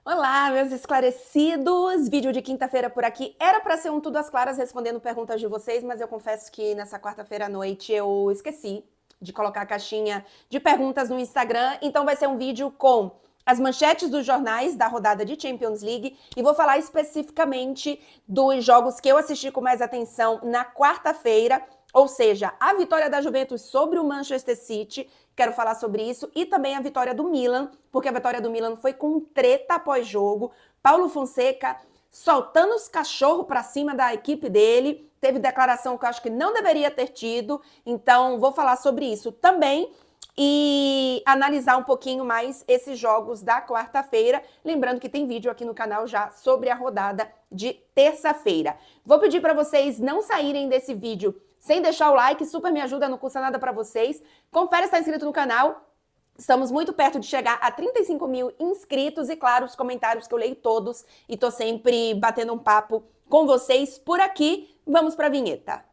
Olá, meus esclarecidos! Vídeo de quinta-feira por aqui. Era para ser um Tudo às Claras respondendo perguntas de vocês, mas eu confesso que nessa quarta-feira à noite eu esqueci de colocar a caixinha de perguntas no Instagram, então vai ser um vídeo com as manchetes dos jornais da rodada de Champions League e vou falar especificamente dos jogos que eu assisti com mais atenção na quarta-feira, ou seja, a vitória da Juventus sobre o Manchester City, quero falar sobre isso, e também a vitória do Milan, porque a vitória do Milan foi com treta pós-jogo. Paulo Fonseca soltando os cachorros para cima da equipe dele, teve declaração que eu acho que não deveria ter tido, então vou falar sobre isso também e analisar um pouquinho mais esses jogos da quarta-feira, lembrando que tem vídeo aqui no canal já sobre a rodada de terça-feira. Vou pedir para vocês não saírem desse vídeo sem deixar o like, super me ajuda, não custa nada para vocês. Confere se está inscrito no canal. Estamos muito perto de chegar a 35 mil inscritos e, claro, os comentários que eu leio todos e tô sempre batendo um papo com vocês por aqui. Vamos para a vinheta.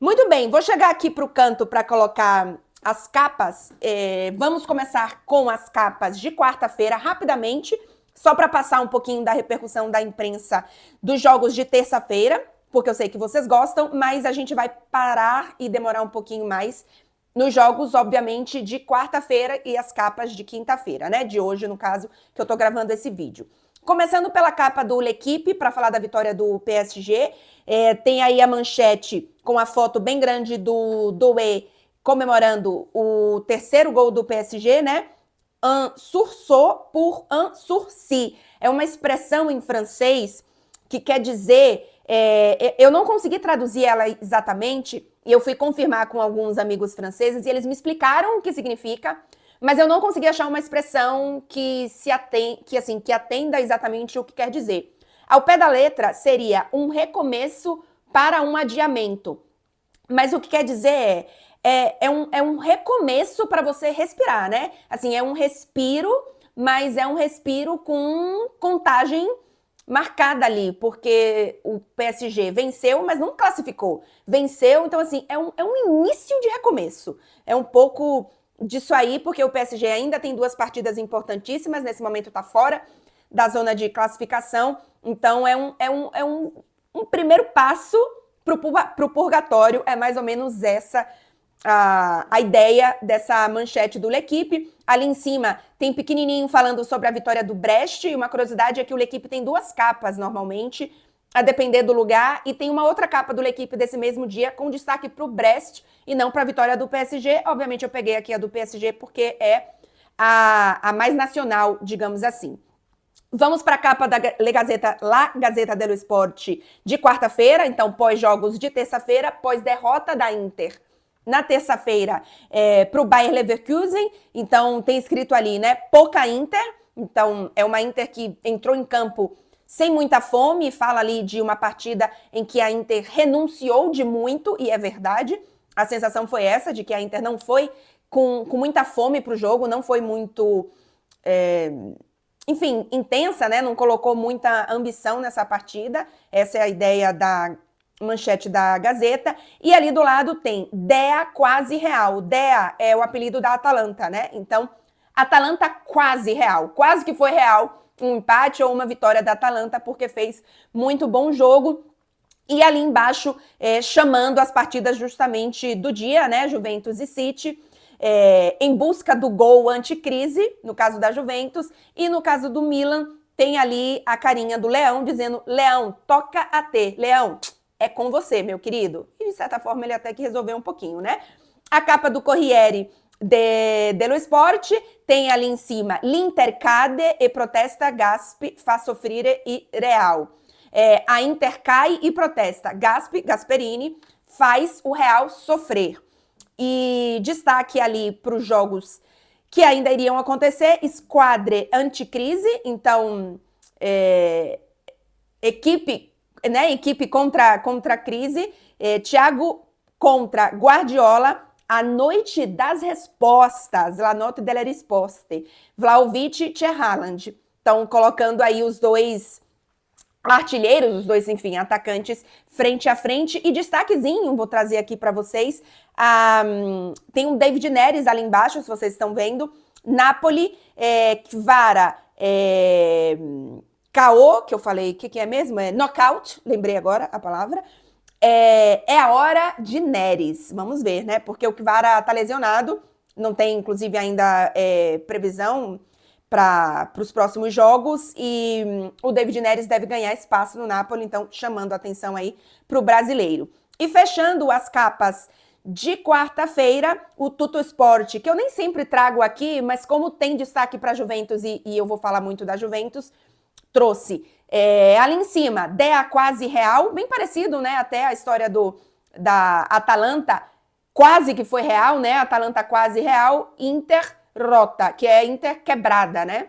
Muito bem, vou chegar aqui para o canto para colocar as capas. Vamos começar com as capas de quarta-feira, rapidamente, só para passar um pouquinho da repercussão da imprensa dos jogos de terça-feira, porque eu sei que vocês gostam, mas a gente vai parar e demorar um pouquinho mais nos jogos, obviamente, de quarta-feira e as capas de quinta-feira, né? De hoje, no caso, que eu tô gravando esse vídeo. Começando pela capa do L'Equipe, para falar da vitória do PSG, tem aí a manchete com a foto bem grande do Doué comemorando o terceiro gol do PSG, né? Un sursaut pour un sursis. É uma expressão em francês que quer dizer... eu não consegui traduzir ela exatamente, e eu fui confirmar com alguns amigos franceses, e eles me explicaram o que significa, mas eu não consegui achar uma expressão que atenda exatamente o que quer dizer. Ao pé da letra, seria um recomeço para um adiamento. Mas o que quer dizer é um recomeço para você respirar, né? Assim, é um respiro, mas é um respiro com contagem marcada ali, porque o PSG venceu, mas não classificou. Venceu, então assim, é um início de recomeço. É um pouco disso aí, porque o PSG ainda tem duas partidas importantíssimas, nesse momento está fora da zona de classificação, então é um primeiro passo para o purgatório, é mais ou menos essa a ideia dessa manchete do L'Equipe. Ali em cima tem pequenininho falando sobre a vitória do Brest, e uma curiosidade é que o L'Equipe tem duas capas normalmente, a depender do lugar, e tem uma outra capa do L'Equipe desse mesmo dia com destaque para o Brest e não para a vitória do PSG. Obviamente eu peguei aqui a do PSG porque é a mais nacional, digamos assim. Vamos para a capa da La Gazzetta dello Sport de quarta-feira, então pós-jogos de terça-feira, pós-derrota da Inter na terça-feira para o Bayer Leverkusen, então tem escrito ali, né, pouca Inter, então é uma Inter que entrou em campo sem muita fome, fala ali de uma partida em que a Inter renunciou de muito, e é verdade, a sensação foi essa, de que a Inter não foi com muita fome para o jogo, não foi muito, enfim, intensa, né, não colocou muita ambição nessa partida, essa é a ideia da manchete da Gazeta, e ali do lado tem Dea quase real. Dea é o apelido da Atalanta, né? Então, Atalanta quase real, quase que foi real um empate ou uma vitória da Atalanta, porque fez muito bom jogo. E ali embaixo, chamando as partidas justamente do dia, né? Juventus e City, em busca do gol anticrise, no caso da Juventus, e no caso do Milan, tem ali a carinha do Leão, dizendo, Leão, toca a ter, Leão, é com você, meu querido. E, de certa forma, ele até que resolveu um pouquinho, né? A capa do Corriere dello Sport tem ali em cima l'Inter cade e protesta Gaspi fa soffrire i Real. A Inter cai e protesta. Gasperini, faz o Real sofrer. E destaque ali para os jogos que ainda iriam acontecer, Squadre anticrise, então equipe contra a crise, Thiago contra Guardiola, a noite das respostas, la notte delle risposte, Vlahovic e Haaland. Então, colocando aí os dois artilheiros, os dois, enfim, atacantes frente a frente. E destaquezinho, vou trazer aqui para vocês, tem um David Neres ali embaixo, se vocês estão vendo. Napoli, Kvara, KO, que eu falei, o que é mesmo? É knockout, lembrei agora a palavra. É a hora de Neres, vamos ver, né? Porque o Kvara tá lesionado, não tem, inclusive, ainda previsão para os próximos jogos, e o David Neres deve ganhar espaço no Napoli, então chamando a atenção aí para o brasileiro. E fechando as capas de quarta-feira, o Tuttosport, que eu nem sempre trago aqui, mas como tem destaque para a Juventus, e eu vou falar muito da Juventus, trouxe ali em cima, Dea quase real, bem parecido, né, até a história da Atalanta, quase que foi real, né, Atalanta quase real, Inter rota, que é a Inter quebrada, né?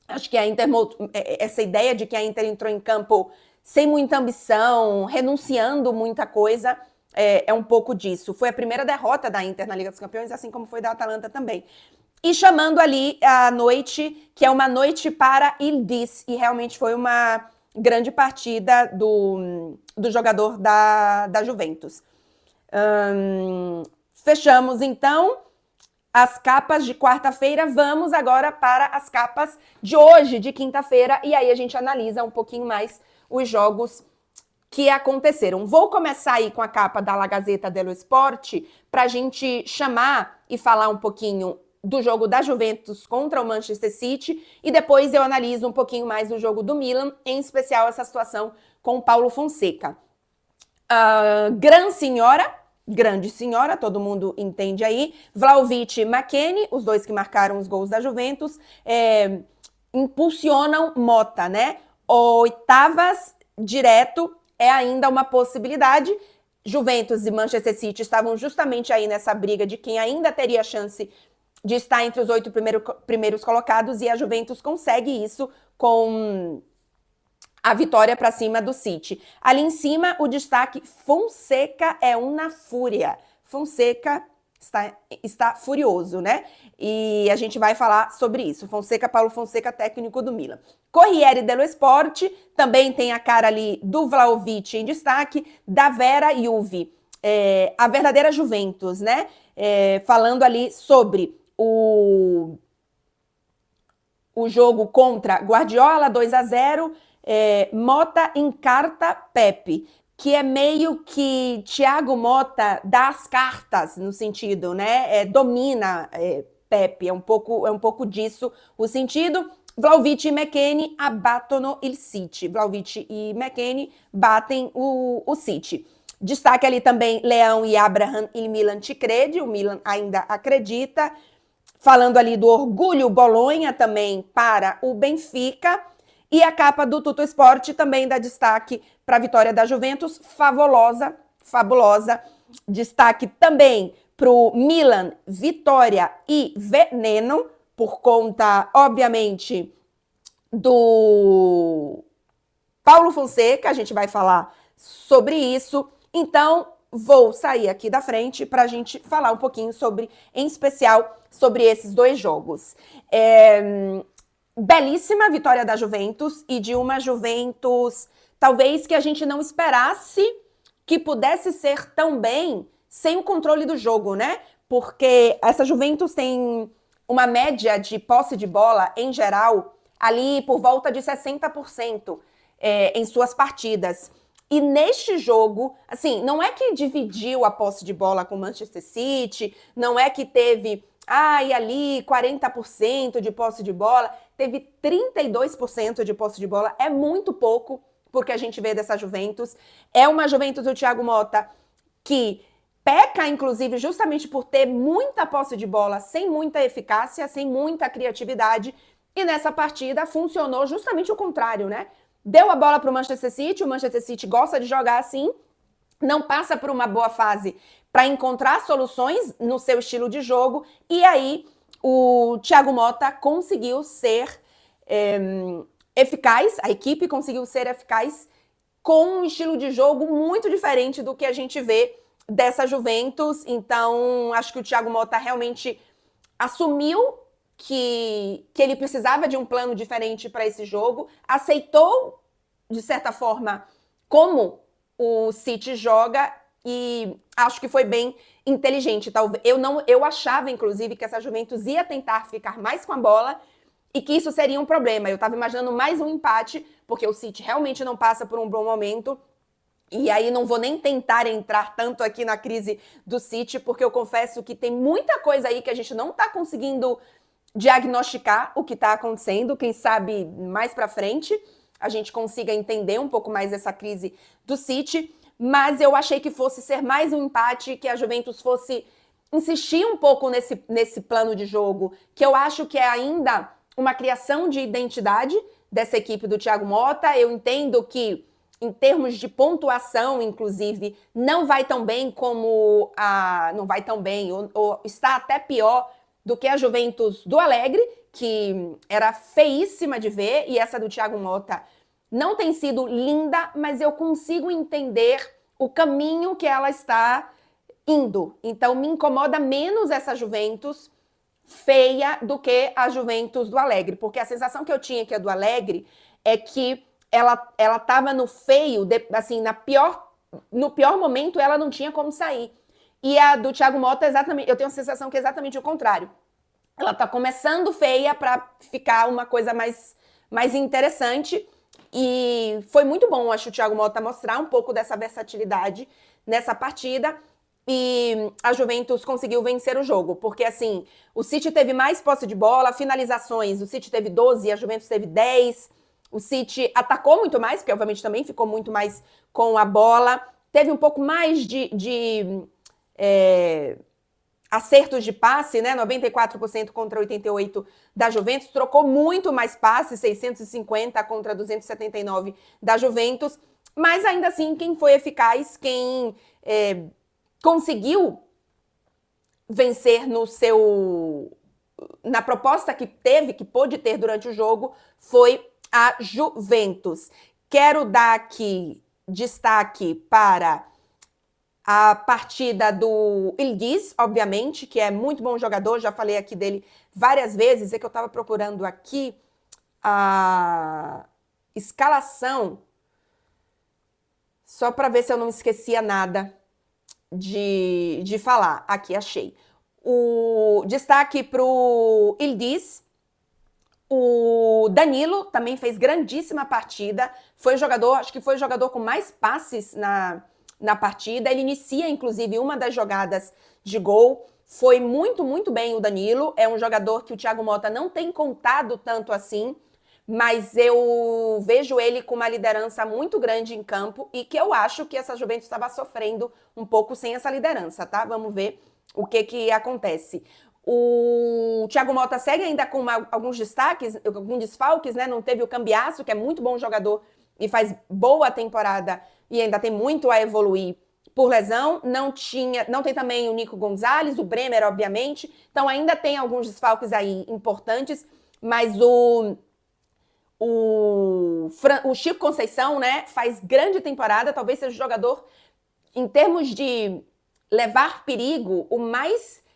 Acho que a Inter, essa ideia de que a Inter entrou em campo sem muita ambição, renunciando muita coisa, é um pouco disso. Foi a primeira derrota da Inter na Liga dos Campeões, assim como foi da Atalanta também. E chamando ali a noite, que é uma noite para Il Dis, e realmente foi uma grande partida do jogador da Juventus. Fechamos, então, as capas de quarta-feira. Vamos agora para as capas de hoje, de quinta-feira, e aí a gente analisa um pouquinho mais os jogos que aconteceram. Vou começar aí com a capa da La Gazzetta dello Sport, para a gente chamar e falar um pouquinho do jogo da Juventus contra o Manchester City, e depois eu analiso um pouquinho mais do jogo do Milan, em especial essa situação com o Paulo Fonseca. Grande senhora, todo mundo entende aí. Vlahovic e McKennie, os dois que marcaram os gols da Juventus, impulsionam Mota, né? Oitavas direto é ainda uma possibilidade. Juventus e Manchester City estavam justamente aí nessa briga de quem ainda teria chance de estar entre os 8 primeiros colocados, e a Juventus consegue isso com a vitória para cima do City. Ali em cima, o destaque, Fonseca é uma fúria. Fonseca está furioso, né? E a gente vai falar sobre isso. Paulo Fonseca, técnico do Milan. Corriere dello Sport, também tem a cara ali do Vlahovic em destaque, da Vera Juve, a verdadeira Juventus, né? Falando ali sobre o jogo contra Guardiola, 2-0, Mota encarta Pepe, que é meio que Thiago Motta dá as cartas, no sentido, né? Domina Pepe, é um pouco disso o sentido. Vlahovic e McKennie abbattono il City. Vlahovic e McKennie batem o City. Destaque ali também Leão e Abraham, il Milan ci crede, o Milan ainda acredita. Falando ali do orgulho Bolonha também para o Benfica. E a capa do Tuttosport também dá destaque para a vitória da Juventus, fabulosa. Destaque também para o Milan, vitória e veneno, por conta, obviamente, do Paulo Fonseca. A gente vai falar sobre isso. Então, vou sair aqui da frente para a gente falar um pouquinho em especial, sobre esses dois jogos. Belíssima vitória da Juventus, e de uma Juventus talvez que a gente não esperasse que pudesse ser tão bem sem o controle do jogo, né? Porque essa Juventus tem uma média de posse de bola, em geral, ali por volta de 60% em suas partidas. E neste jogo, assim, não é que dividiu a posse de bola com o Manchester City, não é que teve ali 40% de posse de bola, teve 32% de posse de bola, é muito pouco porque a gente vê dessa Juventus. É uma Juventus do Thiago Motta que peca, inclusive, justamente por ter muita posse de bola, sem muita eficácia, sem muita criatividade, e nessa partida funcionou justamente o contrário, né? Deu a bola para o Manchester City gosta de jogar assim, não passa por uma boa fase para encontrar soluções no seu estilo de jogo, e aí o Thiago Motta conseguiu ser eficaz, a equipe conseguiu ser eficaz com um estilo de jogo muito diferente do que a gente vê dessa Juventus. Então, acho que o Thiago Motta realmente assumiu que ele precisava de um plano diferente para esse jogo, aceitou de certa forma, como o City joga e acho que foi bem inteligente. Talvez eu achava, inclusive, que essa Juventus ia tentar ficar mais com a bola e que isso seria um problema. Eu estava imaginando mais um empate, porque o City realmente não passa por um bom momento. E aí não vou nem tentar entrar tanto aqui na crise do City, porque eu confesso que tem muita coisa aí que a gente não está conseguindo diagnosticar o que está acontecendo. Quem sabe mais para frente a gente consiga entender um pouco mais essa crise do City. Mas eu achei que fosse ser mais um empate, que a Juventus fosse insistir um pouco nesse plano de jogo, que eu acho que é ainda uma criação de identidade dessa equipe do Thiago Motta. Eu entendo que em termos de pontuação, inclusive, não vai tão bem como não vai tão bem, ou está até pior do que a Juventus do Alegre, que era feíssima de ver, e essa do Thiago Motta não tem sido linda, mas eu consigo entender o caminho que ela está indo. Então me incomoda menos essa Juventus feia do que a Juventus do Alegre, porque a sensação que eu tinha que a do Alegre é que ela estava no feio, assim, no pior momento ela não tinha como sair. E a do Thiago Motta, exatamente, eu tenho a sensação que é exatamente o contrário. Ela está começando feia para ficar uma coisa mais interessante. E foi muito bom, acho, o Thiago Motta mostrar um pouco dessa versatilidade nessa partida. E a Juventus conseguiu vencer o jogo, porque assim, o City teve mais posse de bola, finalizações, o City teve 12, a Juventus teve 10. O City atacou muito mais, porque obviamente também ficou muito mais com a bola. Teve um pouco mais de acertos de passe, né? 94% contra 88% da Juventus. Trocou muito mais passes, 650 contra 279 da Juventus. Mas ainda assim, quem foi eficaz, quem conseguiu vencer na proposta que pôde ter durante o jogo, foi a Juventus. Quero dar aqui destaque para a partida do Yildiz, obviamente, que é muito bom jogador, já falei aqui dele várias vezes, é que eu estava procurando aqui a escalação, só para ver se eu não esquecia nada de falar. Aqui, achei. O destaque para o Yildiz. O Danilo também fez grandíssima partida. Foi o jogador, acho que foi o jogador com mais passes na partida. Ele inicia, inclusive, uma das jogadas de gol. Foi muito, muito bem o Danilo. É um jogador que o Thiago Motta não tem contado tanto assim, mas eu vejo ele com uma liderança muito grande em campo e que eu acho que essa Juventus estava sofrendo um pouco sem essa liderança, tá? Vamos ver o que acontece. O Thiago Motta segue ainda com alguns desfalques, né? Não teve o Cambiasso, que é muito bom jogador e faz boa temporada e ainda tem muito a evoluir por lesão. Não tem também o Nico Gonzalez, o Bremer, obviamente. Então ainda tem alguns desfalques aí importantes, mas o Chico Conceição, né, faz grande temporada, talvez seja o jogador, em termos de levar perigo, o mais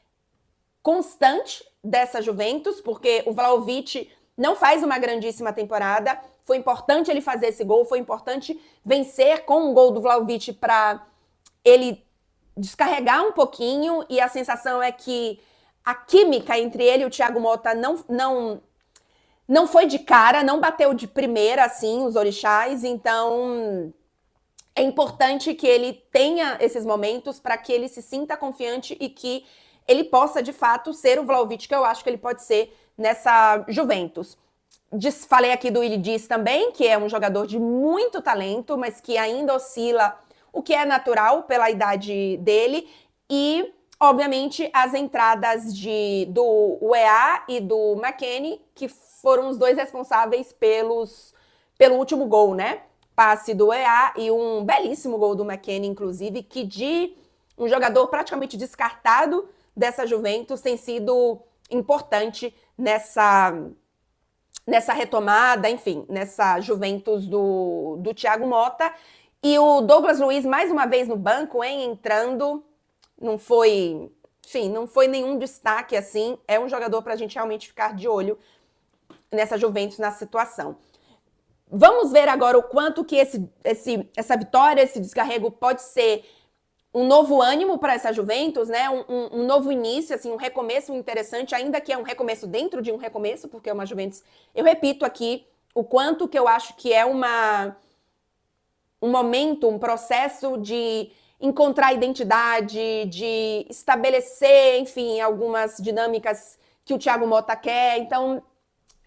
constante dessa Juventus, porque o Vlahovic não faz uma grandíssima temporada. Foi importante ele fazer esse gol, foi importante vencer com um gol do Vlahovic para ele descarregar um pouquinho, e a sensação é que a química entre ele e o Thiago Motta não foi de cara, não bateu de primeira, assim, os orixás. Então é importante que ele tenha esses momentos para que ele se sinta confiante e que ele possa, de fato, ser o Vlahovic que eu acho que ele pode ser nessa Juventus. Falei aqui do Yildiz também, que é um jogador de muito talento, mas que ainda oscila, o que é natural pela idade dele. E, obviamente, as entradas do UEA e do McKennie, que foram os dois responsáveis pelo último gol, né? Passe do UEA e um belíssimo gol do McKennie, inclusive, que de um jogador praticamente descartado dessa Juventus tem sido importante nessa retomada, enfim, nessa Juventus do Thiago Motta. E o Douglas Luiz, mais uma vez no banco, entrando, não foi nenhum destaque assim. É um jogador para a gente realmente ficar de olho nessa Juventus, na situação. Vamos ver agora o quanto que essa vitória, esse descarrego pode ser um novo ânimo para essa Juventus, né? Um novo início, assim, um recomeço interessante, ainda que é um recomeço dentro de um recomeço, porque é uma Juventus. Eu repito aqui o quanto que eu acho que é um momento, um processo de encontrar identidade, de estabelecer, enfim, algumas dinâmicas que o Thiago Motta quer. Então,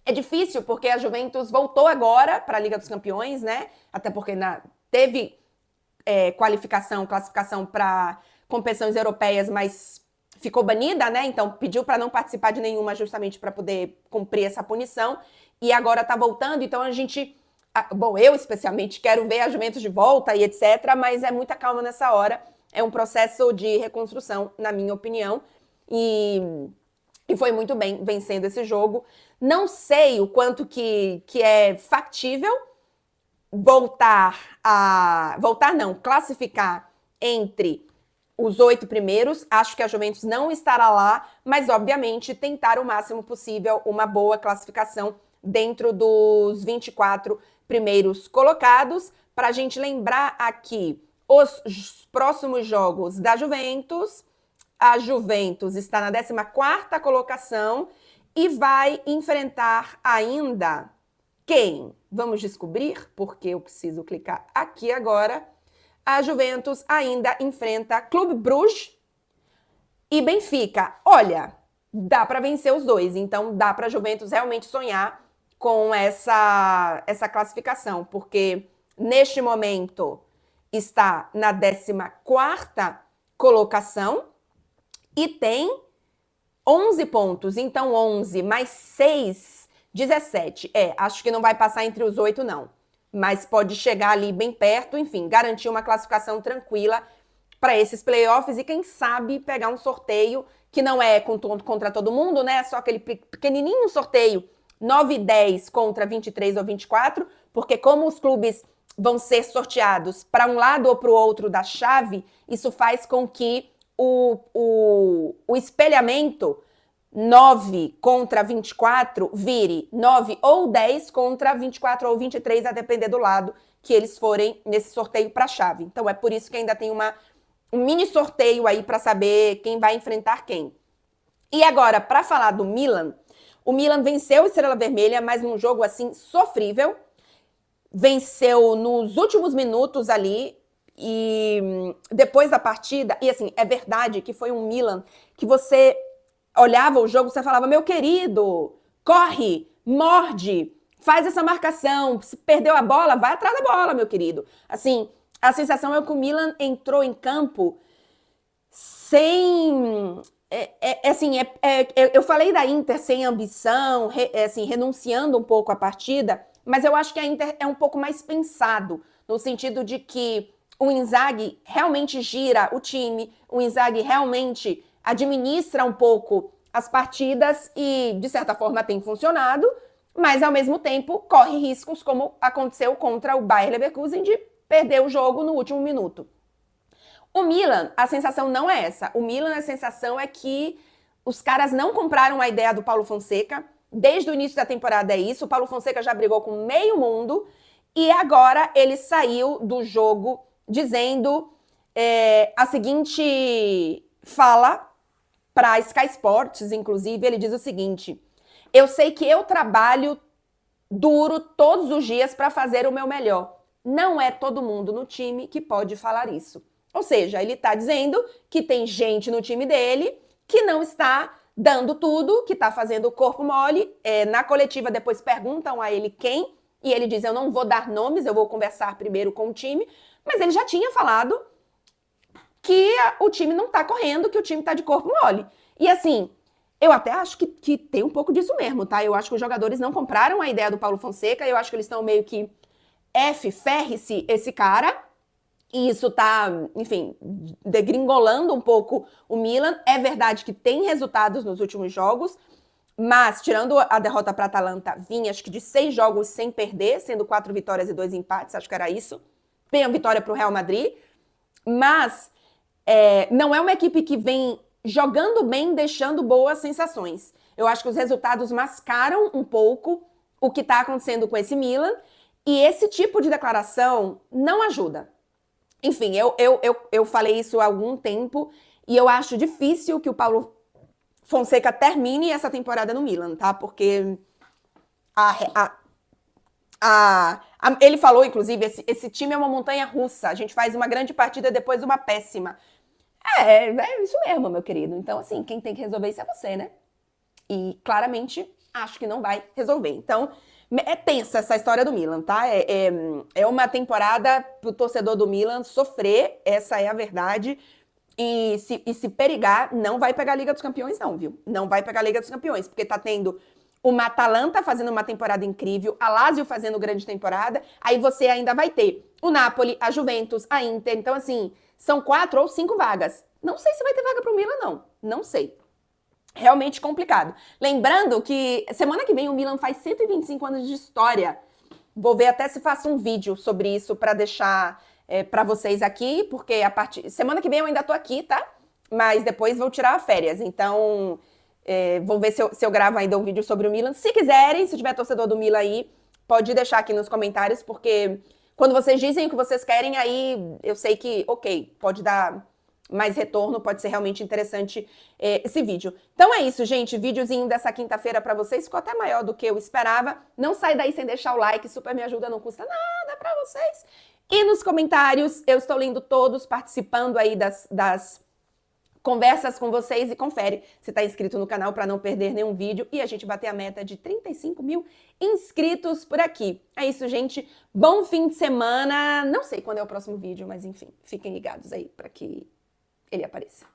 é difícil, porque a Juventus voltou agora para a Liga dos Campeões, né? Até porque teve classificação para competições europeias, mas ficou banida, né? Então pediu para não participar de nenhuma justamente para poder cumprir essa punição. E agora está voltando, então a gente... Bom, eu especialmente quero ver a Juventus de volta e etc, mas é muita calma nessa hora. É um processo de reconstrução, na minha opinião. E foi muito bem vencendo esse jogo. Não sei o quanto que é factível classificar entre os 8 primeiros. Acho que a Juventus não estará lá, mas obviamente tentar o máximo possível uma boa classificação dentro dos 24 primeiros colocados. Para a gente lembrar aqui os próximos jogos da Juventus. A Juventus está na 14ª colocação e vai enfrentar ainda quem? Vamos descobrir, porque eu preciso clicar aqui agora. A Juventus ainda enfrenta Clube Bruges e Benfica. Olha, dá para vencer os dois, então dá para a Juventus realmente sonhar com essa classificação, porque neste momento está na 14ª colocação e tem 11 pontos. Então 11 mais 6, 17. Acho que não vai passar entre os 8 não, mas pode chegar ali bem perto, enfim, garantir uma classificação tranquila para esses playoffs e quem sabe pegar um sorteio que não é contra todo mundo, né? Só aquele pequenininho sorteio 9 e 10 contra 23 ou 24, porque como os clubes vão ser sorteados para um lado ou para o outro da chave, isso faz com que o espelhamento 9 contra 24 vire 9 ou 10 contra 24 ou 23, a depender do lado que eles forem nesse sorteio para a chave. Então é por isso que ainda tem um mini sorteio aí para saber quem vai enfrentar quem. E agora, para falar do Milan, o Milan venceu a Estrela Vermelha, mas num jogo assim sofrível. Venceu nos últimos minutos ali e depois da partida, e assim, é verdade que foi um Milan que você olhava o jogo, você falava, meu querido, corre, morde, faz essa marcação, se perdeu a bola, vai atrás da bola, meu querido. Assim, a sensação é que o Milan entrou em campo sem... eu falei da Inter sem ambição, renunciando um pouco à partida, mas eu acho que a Inter é um pouco mais pensado, no sentido de que o Inzaghi realmente gira o time, o Inzaghi realmente administra um pouco as partidas e, de certa forma, tem funcionado, mas, ao mesmo tempo, corre riscos, como aconteceu contra o Bayer Leverkusen, de perder o jogo no último minuto. O Milan, a sensação não é essa. O Milan, a sensação é que os caras não compraram a ideia do Paulo Fonseca. Desde o início da temporada é isso. O Paulo Fonseca já brigou com meio mundo e agora ele saiu do jogo dizendo a seguinte fala para a Sky Sports, inclusive, ele diz o seguinte: eu sei que eu trabalho duro todos os dias para fazer o meu melhor. Não é todo mundo no time que pode falar isso. Ou seja, ele está dizendo que tem gente no time dele que não está dando tudo, que está fazendo o corpo mole. Na coletiva depois perguntam a ele quem, e ele diz, eu não vou dar nomes, eu vou conversar primeiro com o time. Mas ele já tinha falado que o time não está correndo, que o time está de corpo mole. E assim, eu até acho que tem um pouco disso mesmo, tá? Eu acho que os jogadores não compraram a ideia do Paulo Fonseca, eu acho que eles estão meio que ferre-se esse cara. E isso tá, enfim, degringolando um pouco o Milan. É verdade que tem resultados nos últimos jogos, mas, tirando a derrota para a Atalanta, vinha, acho que de 6 jogos sem perder, sendo 4 vitórias e 2 empates, acho que era isso. Tem a vitória para o Real Madrid, mas não é uma equipe que vem jogando bem, deixando boas sensações. Eu acho que os resultados mascaram um pouco o que está acontecendo com esse Milan. E esse tipo de declaração não ajuda. Enfim, eu falei isso há algum tempo e eu acho difícil que o Paulo Fonseca termine essa temporada no Milan, tá? Porque ele falou, inclusive, esse time é uma montanha russa. A gente faz uma grande partida, depois uma péssima. É isso mesmo, meu querido. Então, assim, quem tem que resolver isso é você, né? E claramente acho que não vai resolver. Então, é tensa essa história do Milan, tá? É uma temporada pro torcedor do Milan sofrer, essa é a verdade. E se perigar, não vai pegar a Liga dos Campeões, não, viu? Não vai pegar a Liga dos Campeões, porque tá tendo uma Atalanta fazendo uma temporada incrível, a Lazio fazendo grande temporada, aí você ainda vai ter o Napoli, a Juventus, a Inter. Então, assim, são 4 ou 5 vagas. Não sei se vai ter vaga pro Milan, não. Não sei. Realmente complicado. Lembrando que semana que vem o Milan faz 125 anos de história. Vou ver até se faço um vídeo sobre isso para deixar para vocês aqui, porque semana que vem eu ainda tô aqui, tá? Mas depois vou tirar férias. Então, vou ver se eu gravo ainda um vídeo sobre o Milan. Se quiserem, se tiver torcedor do Milan aí, pode deixar aqui nos comentários, porque quando vocês dizem o que vocês querem, aí eu sei que, ok, pode dar mais retorno, pode ser realmente interessante esse vídeo. Então é isso, gente. Videozinho dessa quinta-feira pra vocês. Ficou até maior do que eu esperava. Não sai daí sem deixar o like, super me ajuda, não custa nada pra vocês. E nos comentários, eu estou lendo todos, participando aí das conversas com vocês e confere se tá inscrito no canal para não perder nenhum vídeo e a gente bater a meta de 35 mil inscritos por aqui. É isso, gente. Bom fim de semana. Não sei quando é o próximo vídeo, mas enfim, fiquem ligados aí para que ele apareça.